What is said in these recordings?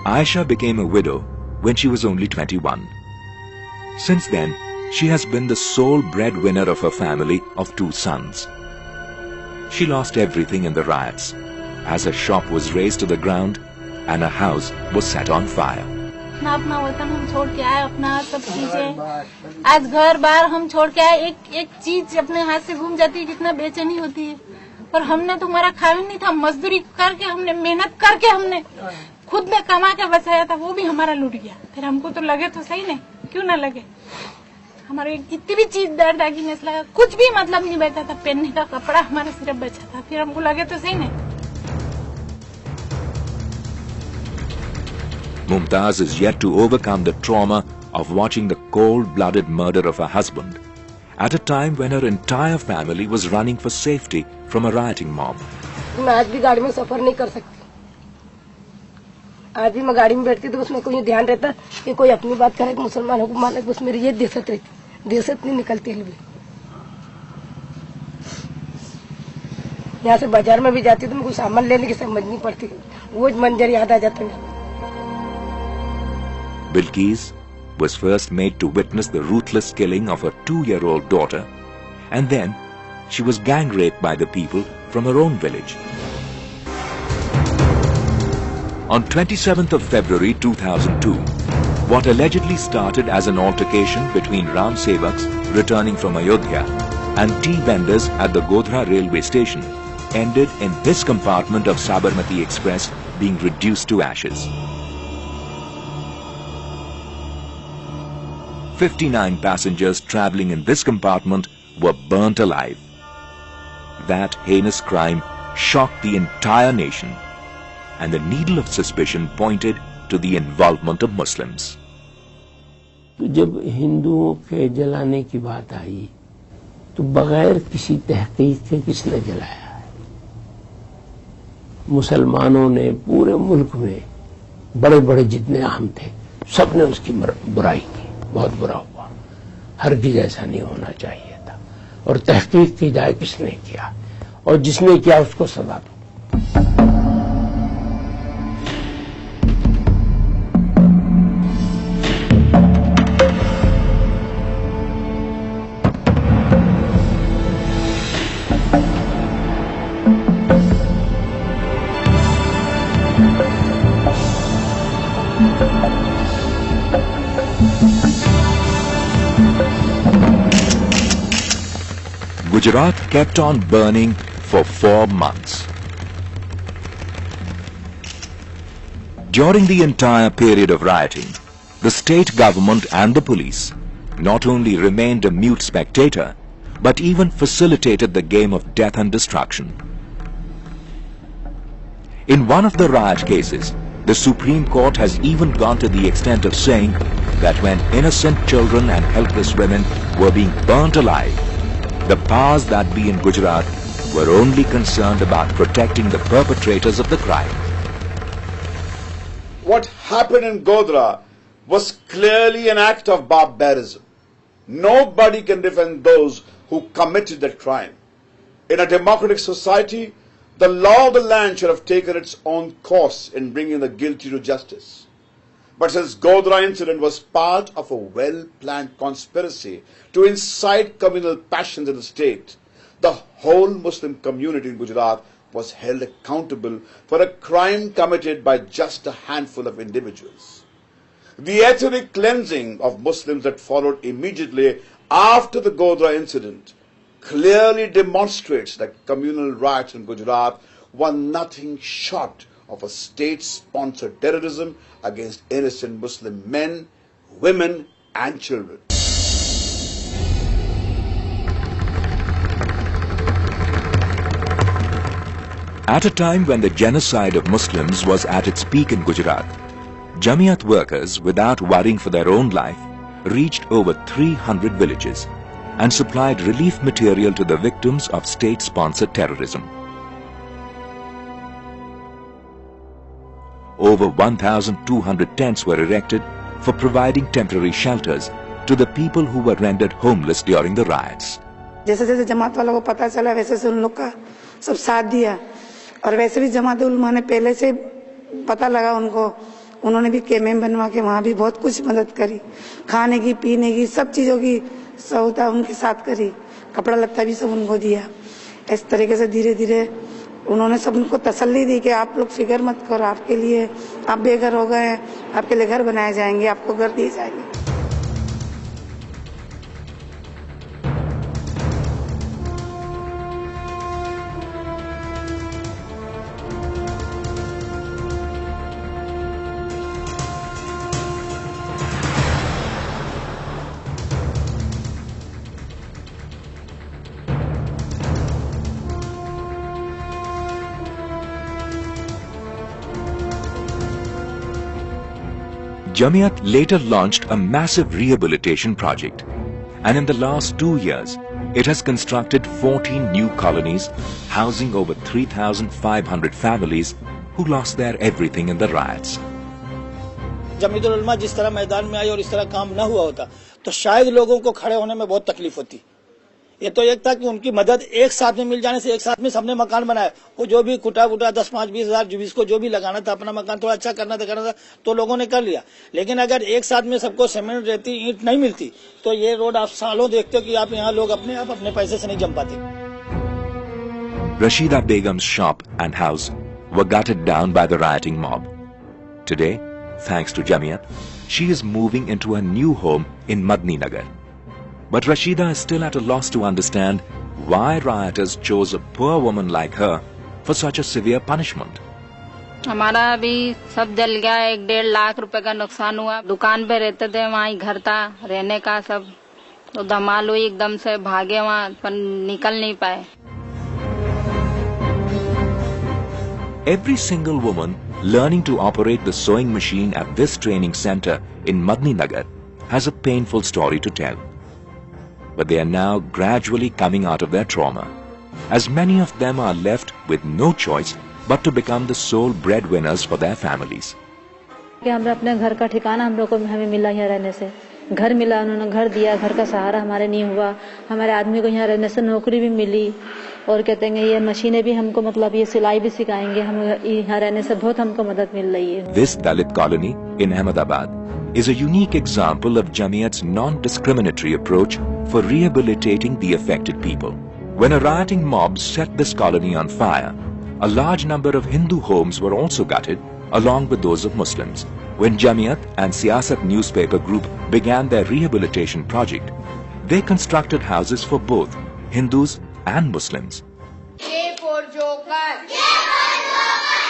Aisha became a widow when she was only 21. Since then, she has been the sole breadwinner of her family of 2 sons. She lost everything in the riots, as her shop was razed to the ground and her house was set on fire. अपना वतन हम छोड़ के आए, अपना सब चीजें, आज घर बार हम छोड़ के आए, एक चीज अपने हाथ से घूम जाती है, कितना बेचैनी होती है। और हमने तो हमारा खाना नहीं था, मजदूरी करके हमने मेहनत करके हमने खुद ने कमा के बचाया था, वो भी हमारा लूट गया। फिर हमको तो लगे तो सही नहीं, क्यों ना लगे। हमारे इतनी भी चीज दर्द आगी नहीं लगा, कुछ भी मतलब नहीं बचा था, पहनने का कपड़ा हमारा सिर्फ बचा था, फिर हमको लगे तो सही नहीं। Mumtaz is yet to overcome the trauma of watching the cold-blooded murder of her husband at a time when her entire family was running for safety from a rioting mob. मैं आज भी गाड़ी में सफर नहीं कर सकती। आज भी मैं गाड़ी में बैठती तो उसमें कोई ध्यान रहता कि कोई अपनी बात करे, मुसलमानों को माने, बस मेरी ये दहशत रहती, दहशत नहीं निकलती है। यहाँ से बाजार में भी जाती तो मुझे सामान लेने की समझ नहीं पड़ती, वो मंजर याद आ जाता है। Bilqis was first made to witness the ruthless killing of her 2-year-old daughter, and then she was gang raped by the people from her own village. On 27th of February 2002, what allegedly started as an altercation between Ram Sevaks returning from Ayodhya and tea vendors at the Godhra railway station ended in this compartment of Sabarmati Express being reduced to ashes. 59 passengers travelling in this compartment were burnt alive. That heinous crime shocked the entire nation, and the needle of suspicion pointed to the involvement of Muslims. जब हिंदुओं के जलाने की बात आई तो बगैर किसी तहकीक के किसने जलाया है? मुसलमानों ने पूरे मुल्क में बड़े बड़े जितने अहम थे सबने उसकी बुराई की, बहुत बुरा हुआ। हरगिज़ ऐसा नहीं होना चाहिए था। और तहकीक की जाए किसने किया, और जिसने किया उसको सजा दो। Gujarat kept on burning for 4 months. During the entire period of rioting, the state government and the police not only remained a mute spectator, but even facilitated the game of death and destruction. In one of the riot cases, the Supreme Court has even gone to the extent of saying that when innocent children and helpless women were being burnt alive, the powers that be in Gujarat were only concerned about protecting the perpetrators of the crime. What happened in Godhra was clearly an act of barbarism. Nobody can defend those who committed that crime. In a democratic society, the law of the land should have taken its own course in bringing the guilty to justice. But since Godhra incident was part of a well-planned conspiracy to incite communal passions in the state, the whole Muslim community in Gujarat was held accountable for a crime committed by just a handful of individuals. The ethnic cleansing of Muslims that followed immediately after the Godhra incident clearly demonstrates that communal riots in Gujarat were nothing short of a state-sponsored terrorism against innocent Muslim men, women and children. At a time when the genocide of Muslims was at its peak in Gujarat, Jamiat workers, without worrying for their own life, reached over 300 villages and supplied relief material to the victims of state-sponsored terrorism. Over 1,200 tents were erected for providing temporary shelters to the people who were rendered homeless during the riots. जैसे जैसे जमात वालों को पता चला वैसे से उन लोग का सब साथ दिया, और वैसे भी जमात उलमा ने पहले से पता लगा उनको, उन्होंने भी केमेम बनवा के वहाँ भी बहुत कुछ मदद करी, खाने की पीने की सब चीज़ों की सहूलता उनके साथ करी, कपड़ा लत्ता भी सब उनको दिया। इस तरीके से धीरे धीरे उन्होंने सबको तसल्ली दी कि आप लोग फिक्र मत करो, आपके लिए आप बेघर हो गए हैं, आपके लिए घर बनाए जाएंगे, आपको घर दिए जाएंगे। Jamiyat later launched a massive rehabilitation project, and in the last 2 years, it has constructed 14 new colonies housing over 3,500 families who lost their everything in the riots. Jamiatul उलमा जिस तरह मैदान में आई और इस तरह काम न हुआ होता तो शायद लोगों को खड़े होने में बहुत तकलीफ होती। ये तो एक था कि उनकी मदद एक साथ में मिल जाने से, एक साथ में सबने मकान बनाया, वो जो भी कुटा 10, 5, 20 हजार जिसको जो भी लगाना था, अपना मकान थोड़ा अच्छा करना था तो लोगों ने कर लिया। लेकिन अगर एक साथ में सबको सीमेंट, रेती, ईंट नहीं मिलती तो ये रोड आप सालों देखते हो कि आप यहाँ लोग अपने पैसे से नहीं जम पाते। Rashida Begum's shop and house were gutted down by the rioting mob. Today, thanks to Jamiyat, she is moving into a new home in Madni Nagar. But Rashida is still at a loss to understand why rioters chose a poor woman like her for such a severe punishment. हमारा अभी सब जल गया, 1-1.5 लाख रुपए का नुकसान हुआ। दुकान पे रहते थे, वहाँ ही घर था रहने का, सब तो धमाल हुई, एकदम से भागे वहाँ, पर निकल नहीं पाए। Every single woman learning to operate the sewing machine at this training center in Madni Nagar has a painful story to tell. But they are now gradually coming out of their trauma, as many of them are left with no choice but to become the sole breadwinners for their families. हमें अपने घर का ठिकाना हमें मिला यहाँ रहने से, घर मिला, उन्होंने घर दिया, घर का सहारा हमारे नहीं हुआ, हमारे आदमी को यहाँ रहने से नौकरी भी मिली, और कहते हैं ये मशीनें भी हमको, मतलब ये सिलाई भी सिखाएंगे, हम यहाँ रहने से बहुत हमको मदद मिल रही है। This Dalit colony in Ahmedabad is a unique example of Jamiyat's non-discriminatory approach for rehabilitating the affected people. When a rioting mob set this colony on fire, a large number of Hindu homes were also gutted, along with those of Muslims. When Jamiyat and Siyasat newspaper group began their rehabilitation project, they constructed houses for both Hindus and Muslims. J for Joker.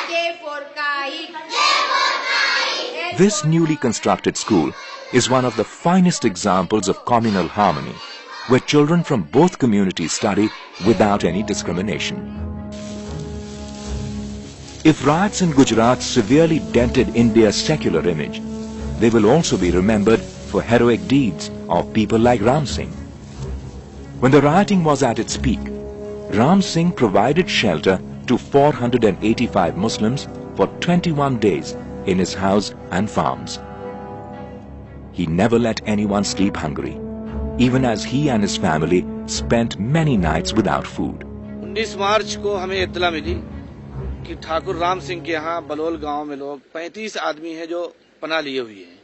K for Kite. This newly constructed school is one of the finest examples of communal harmony, where children from both communities study without any discrimination. If riots in Gujarat severely dented India's secular image, they will also be remembered for heroic deeds of people like Ram Singh. When the rioting was at its peak, Ram Singh provided shelter to 485 Muslims for 21 days in his house and farms. He never let anyone sleep hungry, even as he and his family spent many nights without food. 19 मार्च को हमें इत्तला मिली कि ठाकुर राम सिंह के यहाँ बलोल गांव में लोग 35 आदमी हैं जो पनाह लिए हुए हैं।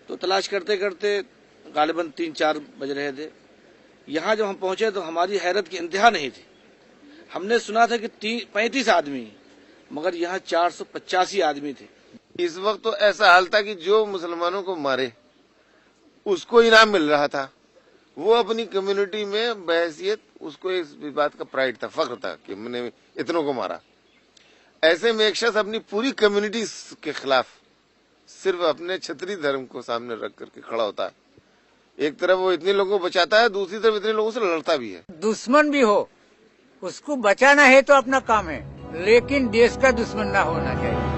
तो तलाश करते करते गालिबन 3-4 बज रहे थे। यहाँ जब हम पहुंचे तो हमारी हैरत की इंतहा नहीं थी। हमने सुना था कि 35 आदमी, मगर यहाँ 485 आदमी थे। इस वक्त तो ऐसा हाल था कि जो मुसलमानों को मारे उसको इनाम मिल रहा था। वो अपनी कम्युनिटी में बहैसियत, उसको इस बात का प्राइड था, फख्र था कि मैंने इतनों को मारा। ऐसे में एक शख्स अपनी पूरी कम्युनिटी के खिलाफ सिर्फ अपने क्षत्रिय धर्म को सामने रख करके खड़ा होता है। एक तरफ वो इतने लोगों को बचाता है, दूसरी तरफ इतने लोगों से लड़ता भी है। दुश्मन भी हो, उसको बचाना है तो अपना काम है, लेकिन देश का दुश्मन ना होना चाहिए।